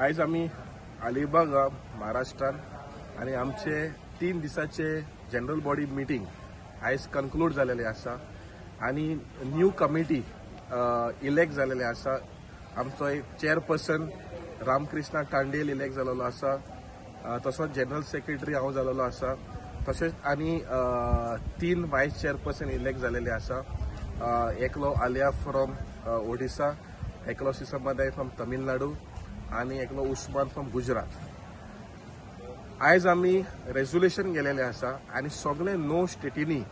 आज आम्ही अलिबाग महाराष्ट्रात आणि आमचे 3 दिसाचे जनरल बॉडी मीटिंग आज कन्क्लूड झालेले आसा आणि न्यू कमिटी इलेक्ट झालेले आसा। आमचो एक चेअरपर्सन रामकृष्ण टांडेल इलेक्ट झालेलो आसा, तसोच जनरल सेक्रेटरी हांव झालेलो आसा, तशेंच आनी 3 वायस चेअरपर्सन इलेक्ट झालेले आसा। एकलो आलिया फ्रॉम ओडिसा, एकलो सिसमदाय फ्रॉम तमिळनाडू आणि एकलो उस्मान फ्रॉम गुजरात। आज आम्ही रेझोल्युशन गेलेले आसा आणि सगळे 9 स्टेटींनी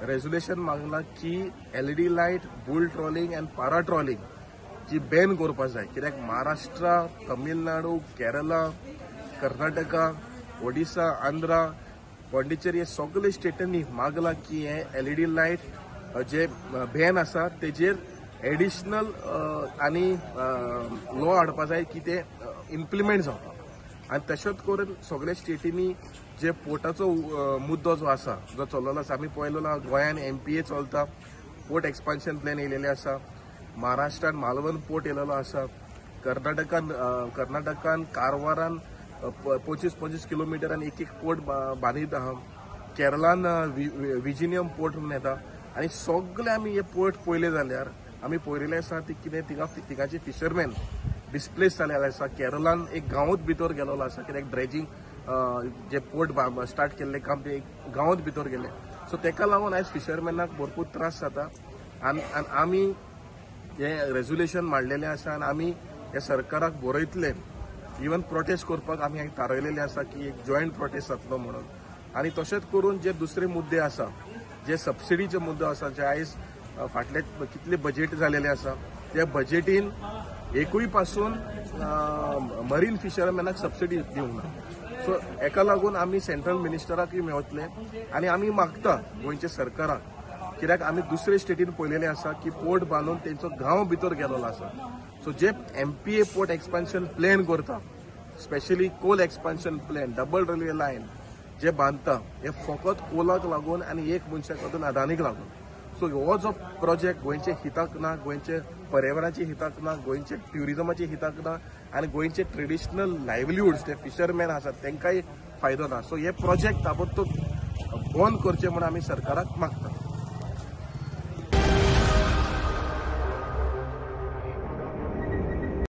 रेझोल्युशन मागला की LED light, bull trawling and pair trawling जी बॅन करपा जाय, कित्याक महाराष्ट्र, तमिळनाडू, केरला, कर्नाटका, ओडिसा, आंध्रा, पॉंडिचेरी हे सगळे स्टेटांनी मागला की हे LED लाईट जे बॅन आसा तेजेर एडिशनल आणि लॉ हाडपा जाय की ते इम्प्लिमेंट जावपा। आणि तशेंच करून सगळे स्टेटींनी जे पोर्टाचो मुद्दो जो आसा जो चल्लेलो आसा, आमी पळयलेलो गोंयान MPA चलता, पोर्ट एक्सपान्शन प्लॅन येयलेले आसा, महाराष्ट्रान मालवण पोर्ट येयलेलो आसा, कर्नाटकान कारवारान 25 किलोमिटरान एक पोर्ट बांदीत आहा, केरळान विजिनियम पोर्ट म्हणून येता आणि सगळे आमी हे पोर्ट पळयले जाल्यार आमी पळयलेले आसा ती कितें तिगाचे फिशरमॅन डिस्प्लेस जालेले आसा। केरळान एक गांवूत भितर गेलेलो आसा, कित्याक ड्रेजिंग जे पोर्ट स्टार्ट केल्ले काम ते एक गांवूत भितर गेले। सो तेका लागून आयज फिशरमॅनाक भरपूर त्रास जाता आनी आमी हे रेझोल्युशन मांडलेले आसा आनी आमी हे सरकाराक बरयतले, इवन प्रोटेस्ट करपाक आमी थारायलेले आसा की एक जॉयंट प्रोटेस्ट जातलो म्हणून। आणि तशेंच करून जे दुसरे मुद्दे आसा, जे सबसिडीचे मुद्दे आसा, जे आयज फाटले कितले बजेट जालेले आसा, त्या बजेटीन एकूय पासून मरीन फिशरमॅनाक सबसिडी दिवंक ना। सो हेका लागून आमी सेंट्रल मिनिस्टराकूय मेळटले आणि आमी मागता गोंयच्या सरकाराक, कित्याक आमी दुसरे स्टेटीन पळयलेले आसा की पोर्ट बांदून तेंचो गांव भितर गेलेलो आसा। सो जे MPA पोर्ट एक्सपान्शन प्लॅन करता, specially coal expansion plan, double railway line जे बांदता, हे फकत कोलाक लागून आणि एक मनशाक लागून, अदानीक लागून। सो हो जो प्रोजेक्ट गोंयचे हिताक ना, गोंयचे पर्यावरणाचे हिताक ना, गोंयचे ट्युरिजमाचे हिताक ना आणि गोंयचे ट्रेडिशनल लायव्हलीहुड्स जे फिशरमॅन आसात तांकांय फायदो ना। सो हे प्रोजेक्ट ताबडतोब बंद करचे म्हणून आमी सरकाराक मागता।